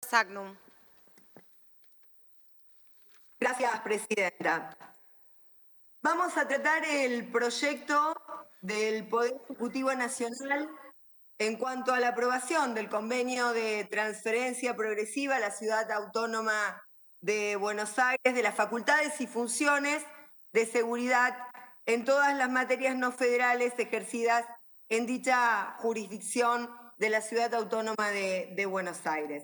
Sagnum. Gracias, presidenta. Vamos a tratar el proyecto del Poder Ejecutivo Nacional en cuanto a la aprobación del convenio de transferencia progresiva a la Ciudad Autónoma de Buenos Aires de las facultades y funciones de seguridad en todas las materias no federales ejercidas en dicha jurisdicción de la Ciudad Autónoma de Buenos Aires.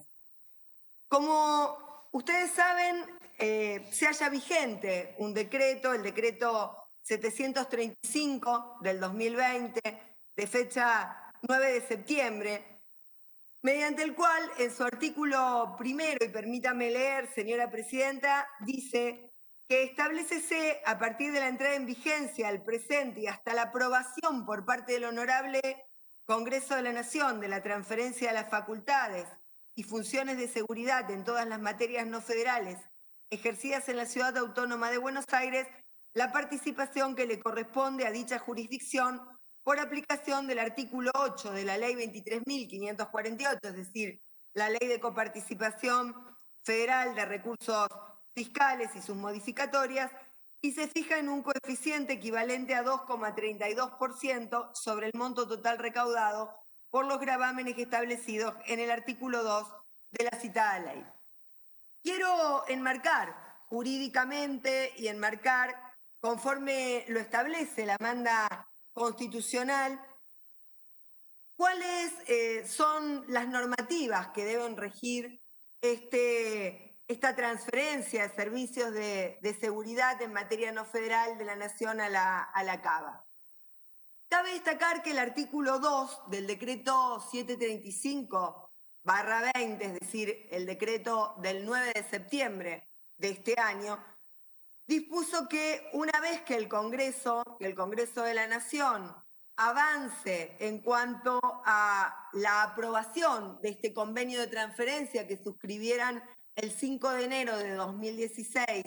Como ustedes saben, se halla vigente un decreto, el decreto 735 del 2020, de fecha 9 de septiembre, mediante el cual en su artículo primero, y permítame leer, señora presidenta, dice que establécese a partir de la entrada en vigencia al presente y hasta la aprobación por parte del Honorable Congreso de la Nación de la transferencia de las facultades y funciones de seguridad en todas las materias no federales ejercidas en la Ciudad Autónoma de Buenos Aires, la participación que le corresponde a dicha jurisdicción por aplicación del artículo 8 de la Ley 23.548, es decir, la Ley de Coparticipación Federal de Recursos Fiscales y sus modificatorias, y se fija en un coeficiente equivalente a 2,32% sobre el monto total recaudado por los gravámenes establecidos en el artículo 2 de la citada ley. Quiero enmarcar jurídicamente y enmarcar conforme lo establece la manda constitucional cuáles son las normativas que deben regir esta transferencia de servicios de seguridad en materia no federal de la Nación a la CABA. Cabe destacar que el artículo 2 del decreto 735/20, es decir, el decreto del 9 de septiembre de este año, dispuso que una vez que el Congreso de la Nación avance en cuanto a la aprobación de este convenio de transferencia que suscribieran el 5 de enero de 2016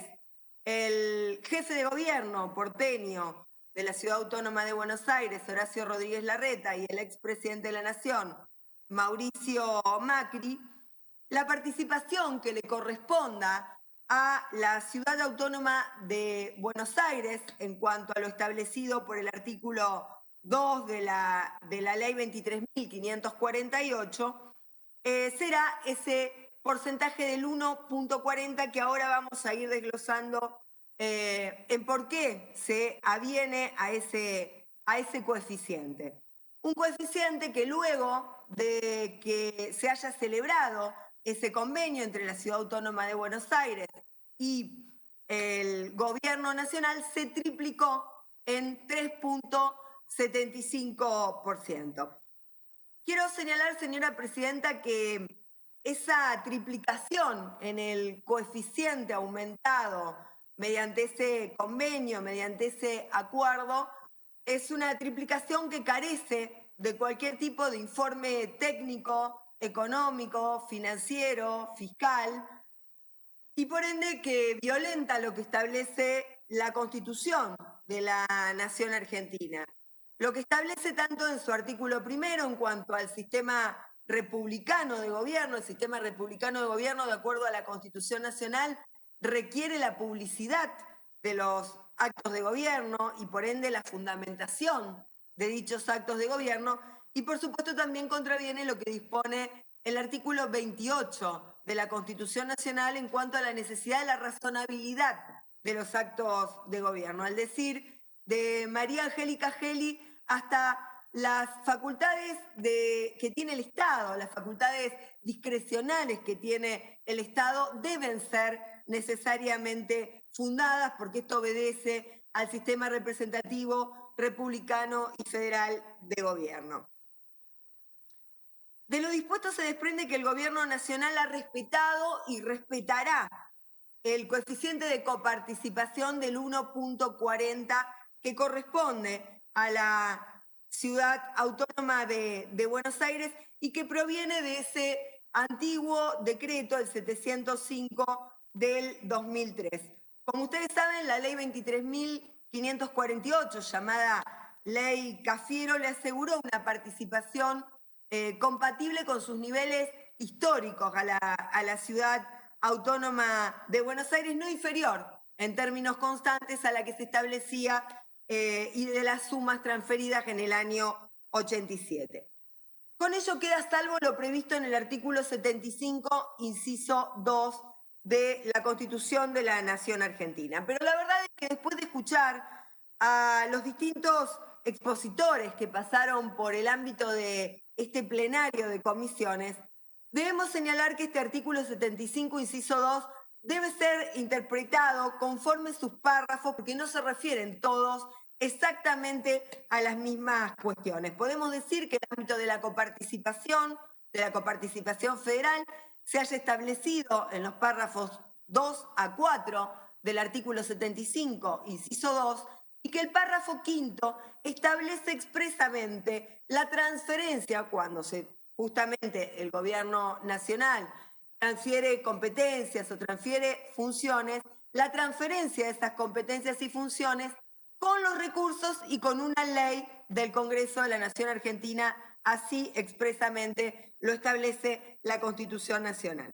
el jefe de gobierno porteño de la Ciudad Autónoma de Buenos Aires, Horacio Rodríguez Larreta, y el expresidente de la Nación, Mauricio Macri, la participación que le corresponda a la Ciudad Autónoma de Buenos Aires en cuanto a lo establecido por el artículo 2 de la Ley 23.548, será ese porcentaje del 1,40 que ahora vamos a ir desglosando en por qué se aviene a ese coeficiente. Un coeficiente que luego de que se haya celebrado ese convenio entre la Ciudad Autónoma de Buenos Aires y el Gobierno Nacional se triplicó en 3,75%. Quiero señalar, señora presidenta, que esa triplicación en el coeficiente aumentado mediante ese convenio, mediante ese acuerdo, es una triplicación que carece de cualquier tipo de informe técnico, económico, financiero, fiscal, y por ende que violenta lo que establece la Constitución de la Nación Argentina. Lo que establece tanto en su artículo primero en cuanto al sistema republicano de gobierno, el sistema republicano de gobierno, de acuerdo a la Constitución Nacional, requiere la publicidad de los actos de gobierno y por ende la fundamentación de dichos actos de gobierno, y por supuesto también contraviene lo que dispone el artículo 28 de la Constitución Nacional en cuanto a la necesidad de la razonabilidad de los actos de gobierno, al decir de María Angélica Gelli hasta las facultades que tiene el Estado, las facultades discrecionales que tiene el Estado deben ser necesariamente fundadas porque esto obedece al sistema representativo, republicano y federal de gobierno. De lo dispuesto se desprende que el Gobierno Nacional ha respetado y respetará el coeficiente de coparticipación del 1,40 que corresponde a la Ciudad Autónoma de Buenos Aires y que proviene de ese antiguo decreto, el 705 del 2003. Como ustedes saben, la ley 23.548, llamada Ley Cafiero, le aseguró una participación compatible con sus niveles históricos a la ciudad autónoma de Buenos Aires, no inferior en términos constantes a la que se establecía y de las sumas transferidas en el año 87. Con ello queda salvo lo previsto en el artículo 75, inciso 2 de la Constitución de la Nación Argentina. Pero la verdad es que después de escuchar a los distintos expositores que pasaron por el ámbito de este plenario de comisiones, debemos señalar que este artículo 75, inciso 2, debe ser interpretado conforme sus párrafos, porque no se refieren todos exactamente a las mismas cuestiones. Podemos decir que el ámbito de la coparticipación federal, se haya establecido en los párrafos 2 a 4 del artículo 75, inciso 2, y que el párrafo quinto establece expresamente la transferencia cuando justamente el gobierno nacional transfiere competencias o transfiere funciones, la transferencia de esas competencias y funciones con los recursos y con una ley del Congreso de la Nación Argentina, así expresamente lo establece la Constitución Nacional.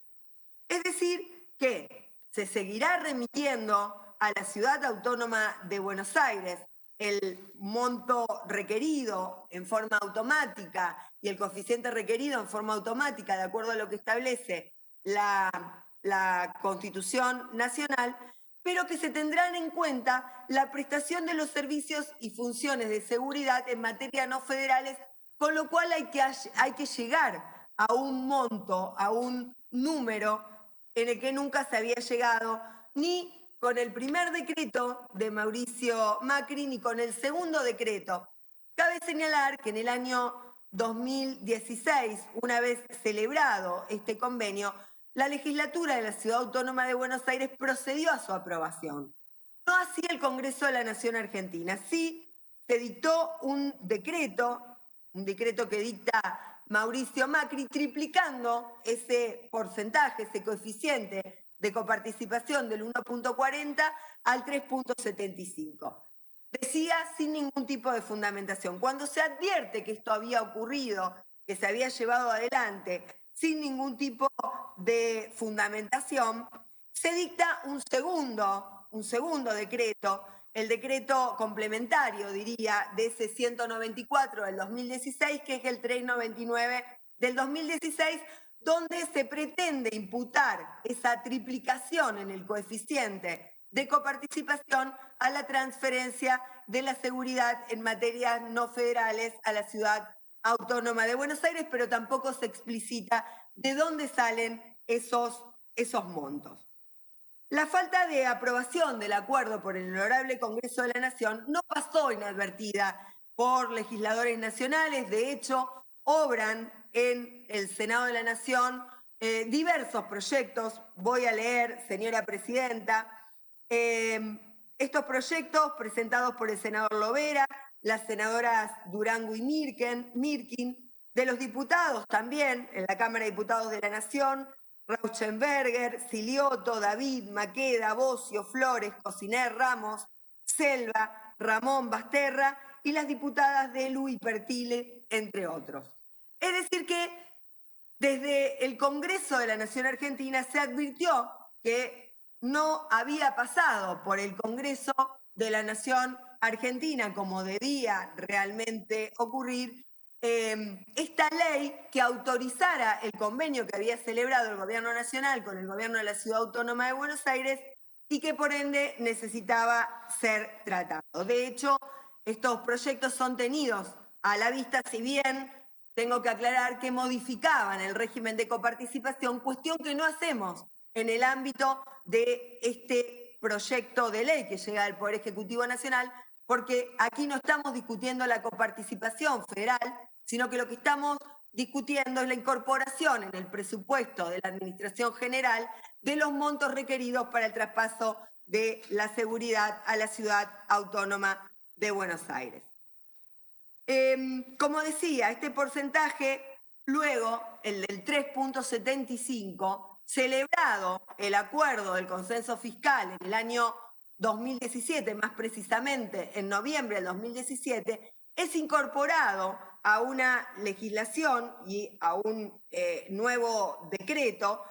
Es decir, que se seguirá remitiendo a la Ciudad Autónoma de Buenos Aires el monto requerido en forma automática y el coeficiente requerido en forma automática, de acuerdo a lo que establece la Constitución Nacional, pero que se tendrán en cuenta la prestación de los servicios y funciones de seguridad en materia no federales, con lo cual hay que llegar a un monto, a un número en el que nunca se había llegado, ni con el primer decreto de Mauricio Macri, ni con el segundo decreto. Cabe señalar que en el año 2016, una vez celebrado este convenio, la legislatura de la Ciudad Autónoma de Buenos Aires procedió a su aprobación. No así el Congreso de la Nación Argentina. Sí se dictó un decreto que dicta Mauricio Macri, triplicando ese porcentaje, ese coeficiente de coparticipación del 1.40 al 3.75. Decía sin ningún tipo de fundamentación. Cuando se advierte que esto había ocurrido, que se había llevado adelante sin ningún tipo de fundamentación, se dicta un segundo decreto, el decreto complementario, diría, de ese 194 del 2016, que es el 399 del 2016, donde se pretende imputar esa triplicación en el coeficiente de coparticipación a la transferencia de la seguridad en materias no federales a la Ciudad Autónoma de Buenos Aires, pero tampoco se explicita de dónde salen esos montos. La falta de aprobación del acuerdo por el Honorable Congreso de la Nación no pasó inadvertida por legisladores nacionales. De hecho, obran en el Senado de la Nación diversos proyectos. Voy a leer, señora presidenta, estos proyectos presentados por el senador Lovera, las senadoras Durango y Mirkin, de los diputados también en la Cámara de Diputados de la Nación, Rauschenberger, Silioto, David, Maqueda, Bocio, Flores, Cosiner, Ramos, Selva, Ramón, Basterra y las diputadas Delu y Pertile, entre otros. Es decir que desde el Congreso de la Nación Argentina se advirtió que no había pasado por el Congreso de la Nación Argentina como debía realmente ocurrir esta ley que autorizara el convenio que había celebrado el Gobierno Nacional con el Gobierno de la Ciudad Autónoma de Buenos Aires y que por ende necesitaba ser tratado. De hecho, estos proyectos son tenidos a la vista, si bien tengo que aclarar que modificaban el régimen de coparticipación, cuestión que no hacemos en el ámbito de este proyecto de ley que llega del Poder Ejecutivo Nacional, porque aquí no estamos discutiendo la coparticipación federal, sino que lo que estamos discutiendo es la incorporación en el presupuesto de la Administración General de los montos requeridos para el traspaso de la seguridad a la Ciudad Autónoma de Buenos Aires. Como decía, este porcentaje, luego el del 3.75, celebrado el acuerdo del consenso fiscal en el año 2017, más precisamente en noviembre del 2017, es incorporado a una legislación y a un nuevo decreto,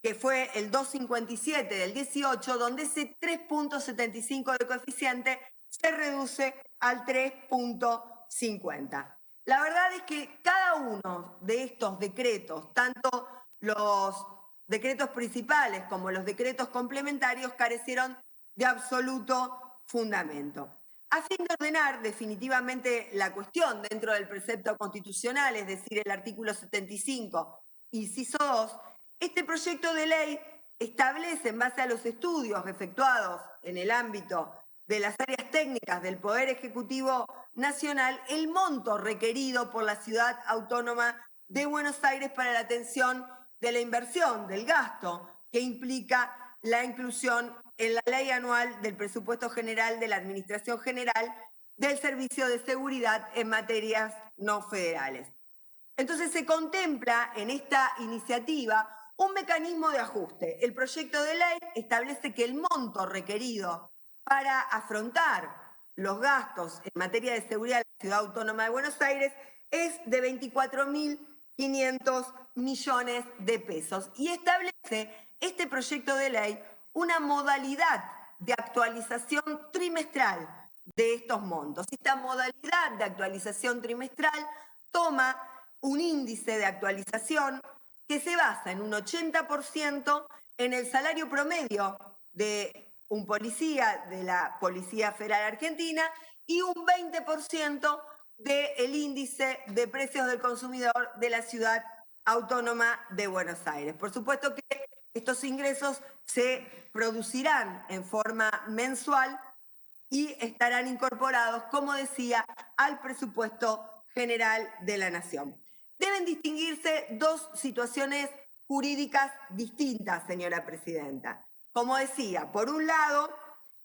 que fue el 257 del 18, donde ese 3.75 de coeficiente se reduce al 3.50. La verdad es que cada uno de estos decretos, tanto los decretos principales como los decretos complementarios, carecieron de absoluto fundamento. A fin de ordenar definitivamente la cuestión dentro del precepto constitucional, es decir, el artículo 75, inciso 2, este proyecto de ley establece, en base a los estudios efectuados en el ámbito de las áreas técnicas del Poder Ejecutivo Nacional, el monto requerido por la Ciudad Autónoma de Buenos Aires para la atención de la inversión, del gasto, que implica la inclusión en la Ley Anual del Presupuesto General de la Administración General del Servicio de Seguridad en materias no federales. Entonces se contempla en esta iniciativa un mecanismo de ajuste. El proyecto de ley establece que el monto requerido para afrontar los gastos en materia de seguridad de la Ciudad Autónoma de Buenos Aires es de 24.500 millones de pesos y establece este proyecto de ley una modalidad de actualización trimestral de estos montos. Esta modalidad de actualización trimestral toma un índice de actualización que se basa en un 80% en el salario promedio de un policía de la Policía Federal Argentina y un 20% del índice de precios del consumidor de la Ciudad Autónoma de Buenos Aires. Por supuesto que estos ingresos se producirán en forma mensual y estarán incorporados, como decía, al presupuesto general de la Nación. Deben distinguirse dos situaciones jurídicas distintas, señora presidenta. Como decía, por un lado,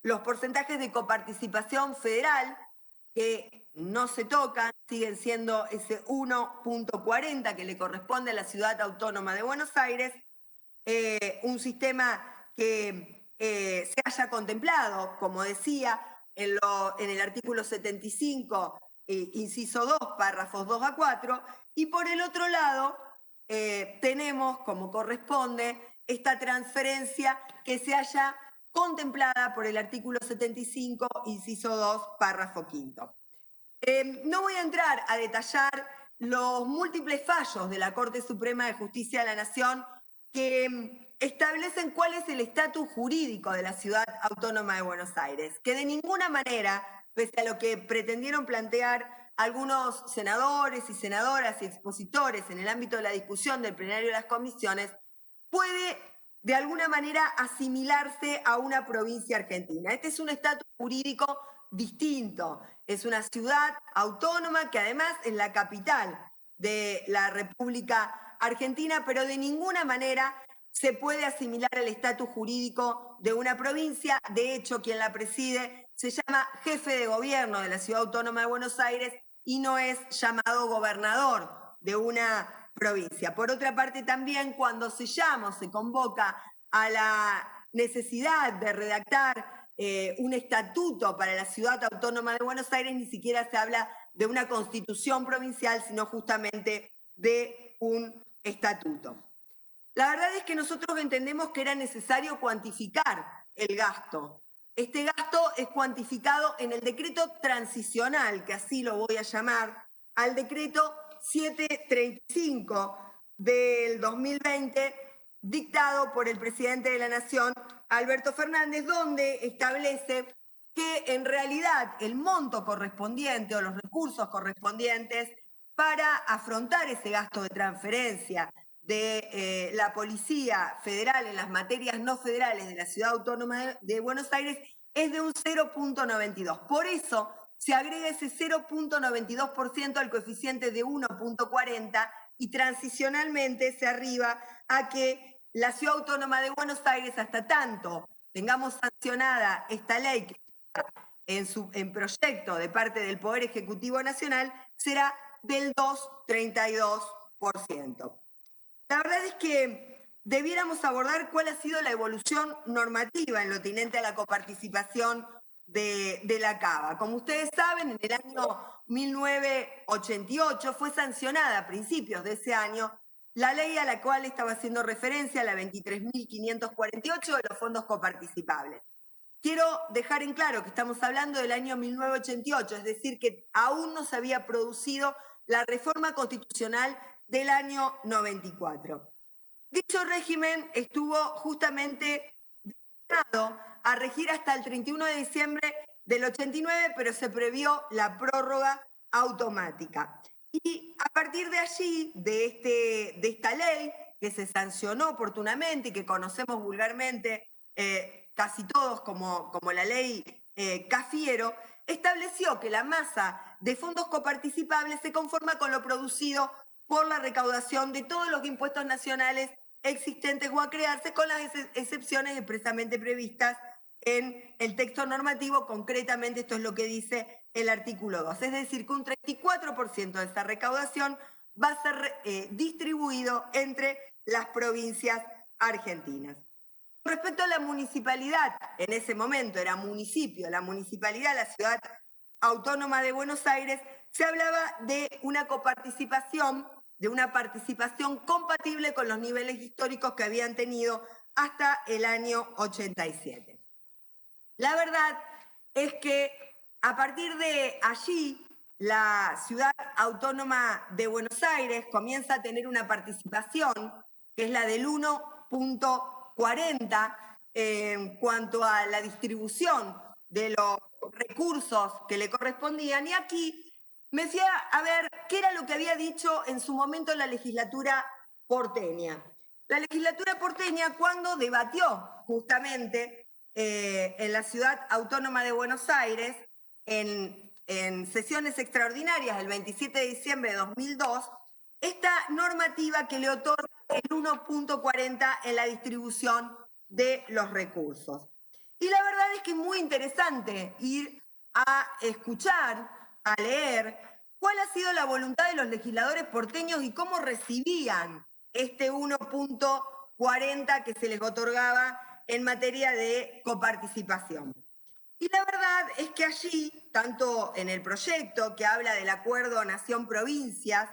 los porcentajes de coparticipación federal que no se tocan, siguen siendo ese 1.40 que le corresponde a la Ciudad Autónoma de Buenos Aires, un sistema que se haya contemplado, como decía, en el artículo 75, inciso 2, párrafos 2 a 4, y por el otro lado tenemos, como corresponde, esta transferencia que se haya contemplada por el artículo 75, inciso 2, párrafo 5. No voy a entrar a detallar los múltiples fallos de la Corte Suprema de Justicia de la Nación que establecen cuál es el estatus jurídico de la Ciudad Autónoma de Buenos Aires, que de ninguna manera, pese a lo que pretendieron plantear algunos senadores y senadoras y expositores en el ámbito de la discusión del plenario de las comisiones, puede de alguna manera asimilarse a una provincia argentina. Este es un estatus jurídico distinto, es una ciudad autónoma que además es la capital de la República Argentina, pero de ninguna manera se puede asimilar al estatus jurídico de una provincia. De hecho, quien la preside se llama jefe de gobierno de la Ciudad Autónoma de Buenos Aires y no es llamado gobernador de una provincia. Por otra parte, también cuando se llama o se convoca a la necesidad de redactar un estatuto para la Ciudad Autónoma de Buenos Aires, ni siquiera se habla de una constitución provincial, sino justamente de un estatuto. La verdad es que nosotros entendemos que era necesario cuantificar el gasto. Este gasto es cuantificado en el decreto transicional, que así lo voy a llamar, al decreto 735 del 2020, dictado por el presidente de la Nación, Alberto Fernández, donde establece que en realidad el monto correspondiente o los recursos correspondientes para afrontar ese gasto de transferencia de la Policía Federal en las materias no federales de la Ciudad Autónoma de Buenos Aires es de un 0.92. Por eso se agrega ese 0.92% al coeficiente de 1.40 y transicionalmente se arriba a que la Ciudad Autónoma de Buenos Aires, hasta tanto tengamos sancionada esta ley que en proyecto de parte del Poder Ejecutivo Nacional, será del 2,32%. La verdad es que debiéramos abordar cuál ha sido la evolución normativa en lo tinente a la coparticipación de la Cava. Como ustedes saben, en el año 1988 fue sancionada a principios de ese año la ley a la cual estaba haciendo referencia, la 23.548 de los fondos coparticipables. Quiero dejar en claro que estamos hablando del año 1988, es decir, que aún no se había producido la reforma constitucional del año 94. Dicho régimen estuvo justamente destinado a regir hasta el 31 de diciembre del 89, pero se previó la prórroga automática. Y a partir de allí, de esta ley, que se sancionó oportunamente y que conocemos vulgarmente casi todos como la ley Cafiero, estableció que la masa de fondos coparticipables se conforma con lo producido por la recaudación de todos los impuestos nacionales existentes o a crearse, con las excepciones expresamente previstas en el texto normativo. Concretamente, esto es lo que dice el artículo 2. Es decir, que un 34% de esa recaudación va a ser distribuido entre las provincias argentinas. Con respecto a la municipalidad, en ese momento era municipio, la municipalidad, la Ciudad Autónoma de Buenos Aires, se hablaba de una coparticipación, de una participación compatible con los niveles históricos que habían tenido hasta el año 87. La verdad es que a partir de allí, la Ciudad Autónoma de Buenos Aires comienza a tener una participación que es la del 1.40 en cuanto a la distribución de los recursos que le correspondían. Y aquí me fui a ver qué era lo que había dicho en su momento la legislatura porteña. La legislatura porteña, cuando debatió justamente en la Ciudad Autónoma de Buenos Aires, en sesiones extraordinarias el 27 de diciembre de 2002, esta normativa que le otorga el 1.40 en la distribución de los recursos. Y la verdad es que es muy interesante ir a escuchar, a leer cuál ha sido la voluntad de los legisladores porteños y cómo recibían este 1.40 que se les otorgaba en materia de coparticipación. Y la verdad es que allí, tanto en el proyecto que habla del acuerdo nación-provincias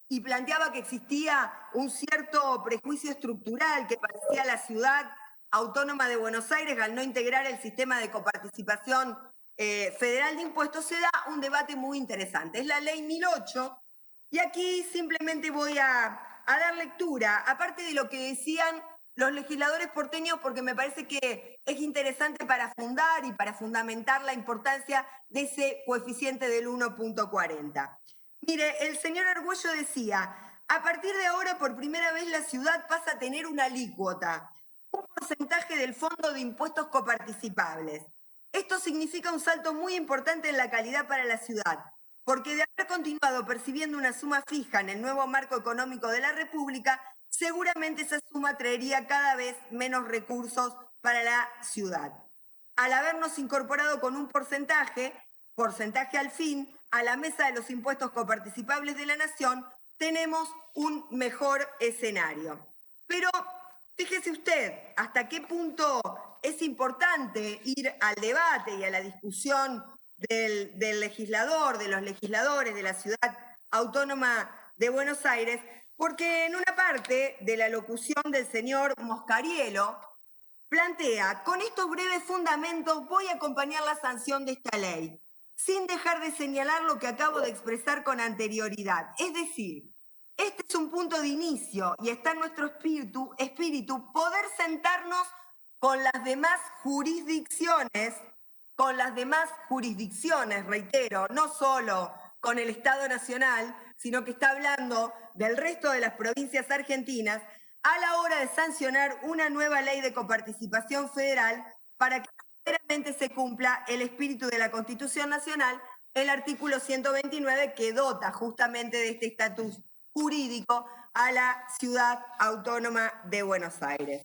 y planteaba que existía un cierto prejuicio estructural que parecía la Ciudad Autónoma de Buenos Aires al no integrar el sistema de coparticipación federal de impuestos, se da un debate muy interesante. Es la ley 1008 y aquí simplemente voy a dar lectura, aparte de lo que decían los legisladores porteños, porque me parece que es interesante para fundar y para fundamentar la importancia de ese coeficiente del 1.40. Mire, el señor Argüello decía, a partir de ahora por primera vez la ciudad pasa a tener una alícuota, un porcentaje del fondo de impuestos coparticipables. Esto significa un salto muy importante en la calidad para la ciudad, porque de haber continuado percibiendo una suma fija en el nuevo marco económico de la República, seguramente esa suma traería cada vez menos recursos para la ciudad. Al habernos incorporado con un porcentaje al fin, a la mesa de los impuestos coparticipables de la Nación, tenemos un mejor escenario. Pero fíjese usted hasta qué punto es importante ir al debate y a la discusión del legislador, de los legisladores de la Ciudad Autónoma de Buenos Aires, porque en una parte de la locución del señor Moscariello plantea, con estos breves fundamentos voy a acompañar la sanción de esta ley, sin dejar de señalar lo que acabo de expresar con anterioridad. Es decir, este es un punto de inicio y está en nuestro espíritu poder sentarnos con las demás jurisdicciones, reitero, no solo con el Estado Nacional, sino que está hablando del resto de las provincias argentinas, a la hora de sancionar una nueva ley de coparticipación federal para que verdaderamente se cumpla el espíritu de la Constitución Nacional, el artículo 129, que dota justamente de este estatus jurídico a la Ciudad Autónoma de Buenos Aires.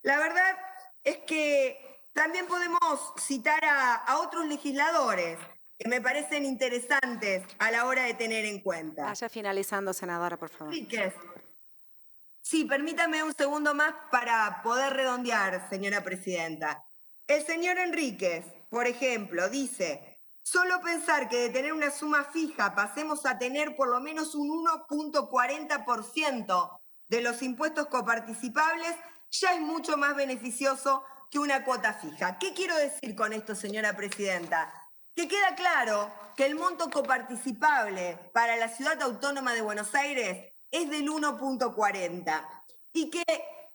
La verdad es que también podemos citar a otros legisladores que me parecen interesantes a la hora de tener en cuenta. Vaya finalizando, senadora, por favor. Enríquez. Sí, permítame un segundo más para poder redondear, señora presidenta. El señor Enríquez, por ejemplo, dice, solo pensar que de tener una suma fija pasemos a tener por lo menos un 1,40% de los impuestos coparticipables ya es mucho más beneficioso que una cuota fija. ¿Qué quiero decir con esto, señora presidenta? Que queda claro que el monto coparticipable para la Ciudad Autónoma de Buenos Aires es del 1,40 y que,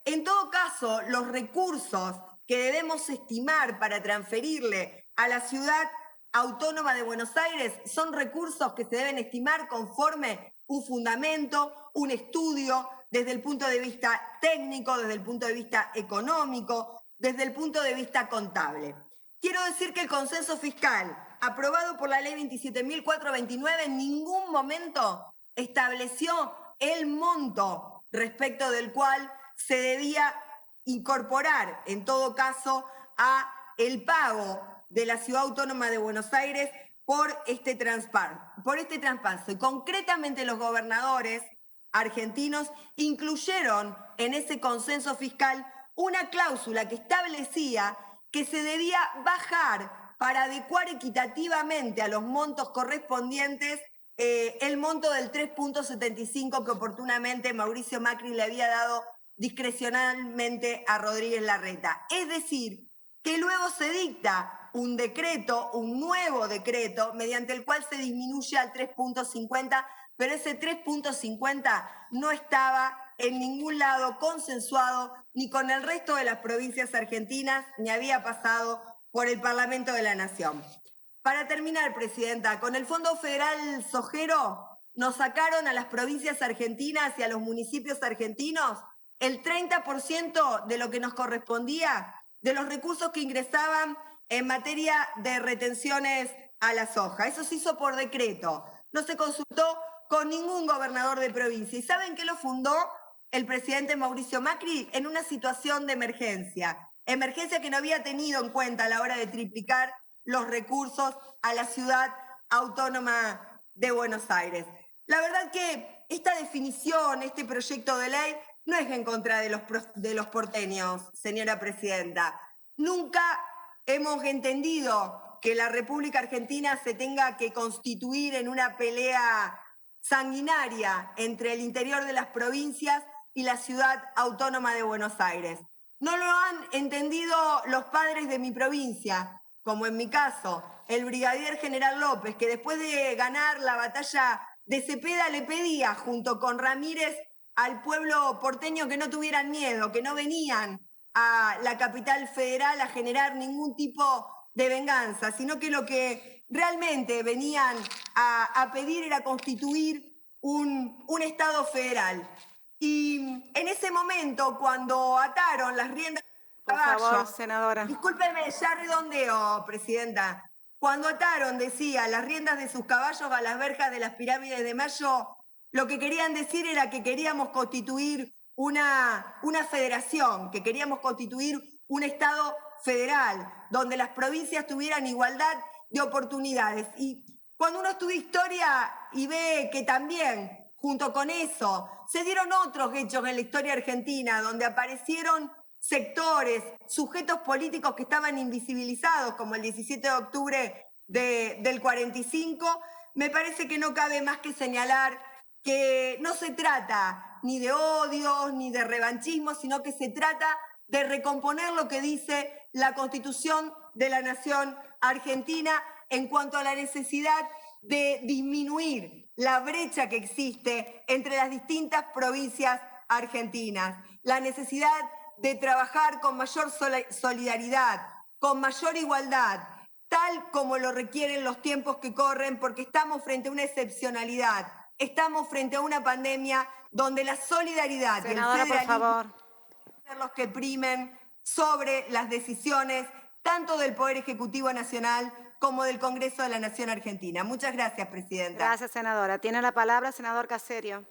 en todo caso, los recursos que debemos estimar para transferirle a la Ciudad Autónoma de Buenos Aires son recursos que se deben estimar conforme un fundamento, un estudio, desde el punto de vista técnico, desde el punto de vista económico, desde el punto de vista contable. Quiero decir que el consenso fiscal aprobado por la ley 27.429 en ningún momento estableció el monto respecto del cual se debía incorporar, en todo caso, a el pago de la Ciudad Autónoma de Buenos Aires por este traspaso. Y concretamente los gobernadores argentinos incluyeron en ese consenso fiscal una cláusula que establecía que se debía bajar para adecuar equitativamente a los montos correspondientes el monto del 3,75 que oportunamente Mauricio Macri le había dado discrecionalmente a Rodríguez Larreta. Es decir, que luego se dicta un decreto, un nuevo decreto, mediante el cual se disminuye al 3,50, pero ese 3,50 no estaba en ningún lado consensuado ni con el resto de las provincias argentinas, ni había pasado por el Parlamento de la Nación. Para terminar, presidenta, con el Fondo Federal Sojero nos sacaron a las provincias argentinas y a los municipios argentinos el 30% de lo que nos correspondía de los recursos que ingresaban en materia de retenciones a la soja. Eso se hizo por decreto. No se consultó con ningún gobernador de provincia. ¿Y saben qué lo fundó el presidente Mauricio Macri? En una situación de emergencia. Emergencia que no había tenido en cuenta a la hora de triplicar los recursos a la Ciudad Autónoma de Buenos Aires. La verdad que esta definición, este proyecto de ley, no es en contra de los porteños, señora presidenta. Nunca hemos entendido que la República Argentina se tenga que constituir en una pelea sanguinaria entre el interior de las provincias y la Ciudad Autónoma de Buenos Aires. No lo han entendido los padres de mi provincia, como en mi caso, el brigadier general López, que después de ganar la batalla de Cepeda le pedía, junto con Ramírez, al pueblo porteño que no tuvieran miedo, que no venían a la capital federal a generar ningún tipo de venganza, sino que lo que realmente venían a pedir era constituir un Estado federal. Y en ese momento, cuando ataron las riendas del caballo... Por favor, senadora. Discúlpeme, ya redondeo, presidenta. Cuando ataron, decía, las riendas de sus caballos a las verjas de las pirámides de Mayo, lo que querían decir era que queríamos constituir una federación, que queríamos constituir un Estado federal, donde las provincias tuvieran igualdad de oportunidades. Y cuando uno estudia historia y ve que también, junto con eso, se dieron otros hechos en la historia argentina, donde aparecieron sectores, sujetos políticos que estaban invisibilizados, como el 17 de octubre del 45, me parece que no cabe más que señalar que no se trata ni de odios ni de revanchismo, sino que se trata de recomponer lo que dice la Constitución de la Nación Argentina en cuanto a la necesidad de disminuir la brecha que existe entre las distintas provincias argentinas, la necesidad de trabajar con mayor solidaridad, con mayor igualdad, tal como lo requieren los tiempos que corren, porque estamos frente a una excepcionalidad. Estamos frente a una pandemia donde la solidaridad Senadora, y el federalismo por favor, deben ser los que primen sobre las decisiones tanto del Poder Ejecutivo Nacional como del Congreso de la Nación Argentina. Muchas gracias, presidenta. gracias, senadora. Tiene la palabra, senador Caserio.